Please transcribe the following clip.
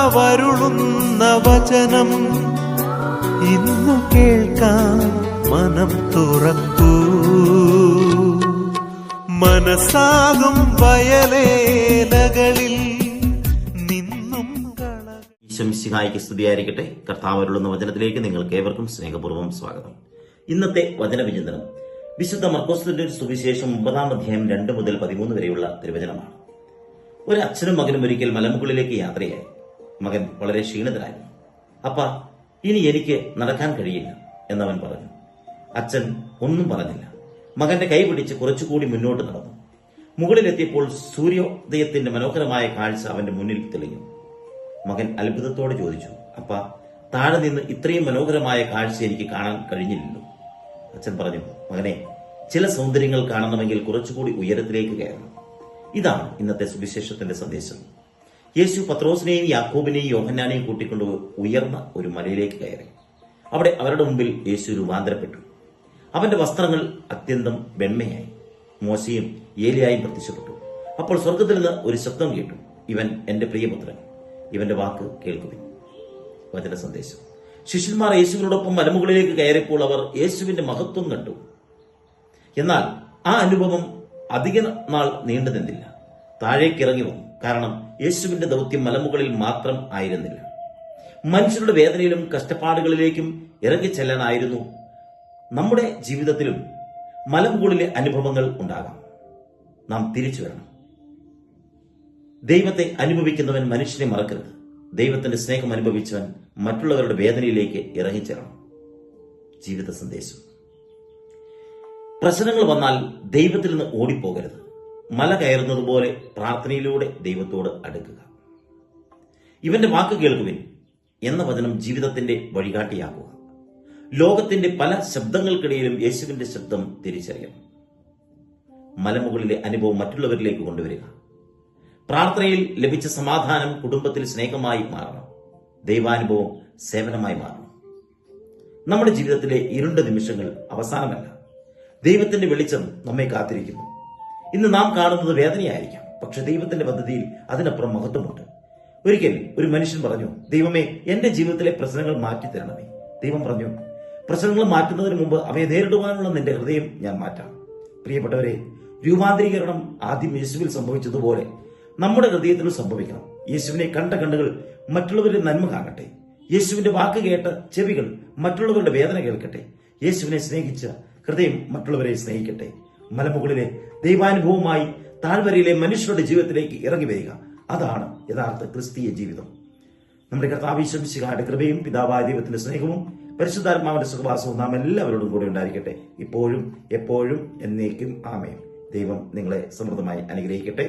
കർത്താവരുളുന്ന വചനം ഇന്നു കേൾക്കാം മനം തുറക്കൂ. മനസ്സാകും വയലേലകളിൽ നിന്നും ഈശോമിശിഹായിക്ക് സ്തുതിയായിരിക്കട്ടെ. കർത്താവരുളുന്ന വചനത്തിലേക്ക് നിങ്ങൾക്ക് ഏവർക്കും സ്നേഹപൂർവ്വം സ്വാഗതം. ഇന്നത്തെ വചനവിചിന്തനം വിശുദ്ധ മർക്കോസിന്റെ സുവിശേഷം 9-ാം അധ്യായം 2 മുതൽ 13 വരെയുള്ള തിരുവചനമാണ്. ഒരു അച്ഛനും മകനും ഒരിക്കൽ മലമുകളിലേക്ക് യാത്രയായി. മകൻ വളരെ ക്ഷീണിതനായിരുന്നു. അപ്പ ഇനി എനിക്ക് നടക്കാൻ കഴിയില്ല എന്നവൻ പറഞ്ഞു. അച്ഛൻ ഒന്നും പറഞ്ഞില്ല. മകന്റെ കൈ പിടിച്ച് കുറച്ചുകൂടി മുന്നോട്ട് നടന്നു. മുകളിലെത്തിയപ്പോൾ സൂര്യോദയത്തിന്റെ മനോഹരമായ കാഴ്ച അവന്റെ മുന്നിൽ തെളിഞ്ഞു. മകൻ അത്ഭുതത്തോടെ ചോദിച്ചു, അപ്പ താഴെ നിന്ന് ഇത്രയും മനോഹരമായ കാഴ്ച എനിക്ക് കാണാൻ കഴിഞ്ഞില്ലല്ലോ. അച്ഛൻ പറഞ്ഞു, മകനെ, ചില സൗന്ദര്യങ്ങൾ കാണണമെങ്കിൽ കുറച്ചുകൂടി ഉയരത്തിലേക്ക് കയറണം. ഇതാണ് ഇന്നത്തെ സുവിശേഷത്തിന്റെ സന്ദേശം. യേശു പത്രോസിനെയും യാക്കോബിനെയും യോഹന്നാനെയും കൂട്ടിക്കൊണ്ട് ഉയർന്ന ഒരു മലയിലേക്ക് കയറി. അവിടെ അവരുടെ മുമ്പിൽ യേശു രൂപാന്തരപ്പെട്ടു. അവന്റെ വസ്ത്രങ്ങൾ അത്യന്തം വെണ്മയായി. മോശയും ഏലിയായും പ്രത്യക്ഷപ്പെട്ടു. അപ്പോൾ സ്വർഗത്തിൽ നിന്ന് ഒരു ശബ്ദം കേട്ടു, ഇവൻ എന്റെ പ്രിയപുത്രൻ, ഇവന്റെ വാക്ക് കേൾക്കുവിൻ. വചന സന്ദേശം. ശിഷ്യന്മാർ യേശുവിനോടൊപ്പം മലമുകളിലേക്ക് കയറിയപ്പോൾ അവർ യേശുവിന്റെ മഹത്വം കണ്ടു. എന്നാൽ ആ അനുഭവം അധിക നാൾ നീണ്ടു നിന്നില്ല. താഴേക്കിറങ്ങി വന്നു. കാരണം യേശുവിന്റെ ദൗത്യം മലമുകളിൽ മാത്രം ആയിരുന്നില്ല. മനുഷ്യരുടെ വേദനയിലും കഷ്ടപ്പാടുകളിലേക്കും ഇറങ്ങിച്ചെല്ലാനായിരുന്നു. നമ്മുടെ ജീവിതത്തിലും മലമുകളിലെ അനുഭവങ്ങൾ ഉണ്ടാകാം. നാം തിരിച്ചു വരണം. ദൈവത്തെ അനുഭവിക്കുന്നവൻ മനുഷ്യനെ മറക്കരുത്. ദൈവത്തിന്റെ സ്നേഹം അനുഭവിച്ചവൻ മറ്റുള്ളവരുടെ വേദനയിലേക്ക് ഇറങ്ങിച്ചേരണം. ജീവിത സന്ദേശം. പ്രശ്നങ്ങൾ വന്നാൽ ദൈവത്തിൽ നിന്ന് ഓടിപ്പോകരുത്. മല കയറുന്നത് പോലെ പ്രാർത്ഥനയിലൂടെ ദൈവത്തോട് അടുക്കുക. ഇവന്റെ വാക്ക് കേൾക്കുവിൻ എന്ന വചനം ജീവിതത്തിന്റെ വഴികാട്ടിയാക്കുക. ലോകത്തിന്റെ പല ശബ്ദങ്ങൾക്കിടയിലും യേശുവിന്റെ ശബ്ദം തിരിച്ചറിയണം. മലമുകളിലെ അനുഭവം മറ്റുള്ളവരിലേക്ക് കൊണ്ടുവരിക. പ്രാർത്ഥനയിൽ ലഭിച്ച സമാധാനം കുടുംബത്തിൽ സ്നേഹമായി മാറണം. ദൈവാനുഭവം സേവനമായി മാറണം. നമ്മുടെ ജീവിതത്തിലെ ഇരുണ്ട നിമിഷങ്ങൾ അവസാനമല്ല. ദൈവത്തിന്റെ വെളിച്ചം നമ്മെ കാത്തിരിക്കുന്നു. ഇന്ന് നാം കാണുന്നത് വേദനയായിരിക്കാം, പക്ഷെ ദൈവത്തിന്റെ പദ്ധതിയിൽ അതിനപ്പുറം മഹത്വമുണ്ട്. ഒരിക്കൽ ഒരു മനുഷ്യൻ പറഞ്ഞു, ദൈവമേ, എന്റെ ജീവിതത്തിലെ പ്രശ്നങ്ങൾ മാറ്റിത്തരണമേ. ദൈവം പറഞ്ഞു, പ്രശ്നങ്ങൾ മാറ്റുന്നതിന് മുമ്പ് അവയെ നേരിടുവാനുള്ള നിന്റെ ഹൃദയം ഞാൻ മാറ്റാം. പ്രിയപ്പെട്ടവരെ, രൂപാന്തരീകരണം ആദ്യം യേശുവിൽ സംഭവിച്ചതുപോലെ നമ്മുടെ ഹൃദയത്തിൽ സംഭവിക്കണം. യേശുവിനെ കണ്ട കണ്ണുകൾ മറ്റുള്ളവരുടെ നന്മ കാണട്ടെ. യേശുവിന്റെ വാക്ക് കേട്ട ചെവികൾ മറ്റുള്ളവരുടെ വേദന കേൾക്കട്ടെ. യേശുവിനെ സ്നേഹിച്ച ഹൃദയം മറ്റുള്ളവരെ സ്നേഹിക്കട്ടെ. മലമുകളിലെ ദൈവാനുഭവമായി താഴ്വരയിലെ മനുഷ്യരുടെ ജീവിതത്തിലേക്ക് ഇറങ്ങി വരിക. അതാണ് യഥാർത്ഥ ക്രിസ്തീയ ജീവിതം. നമ്മുടെ കർത്താവ് യേശു മിശിഹായുടെ കൃപയും പിതാവായ ദൈവത്തിന്റെ സ്നേഹവും പരിശുദ്ധാത്മാവിന്റെ സുഖവാസവും നാം എല്ലാവരോടും കൂടെ ഉണ്ടായിരിക്കട്ടെ, ഇപ്പോഴും എപ്പോഴും എന്നേക്കും. ആമേൻ. ദൈവം നിങ്ങളെ സമൃദ്ധമായി അനുഗ്രഹിക്കട്ടെ.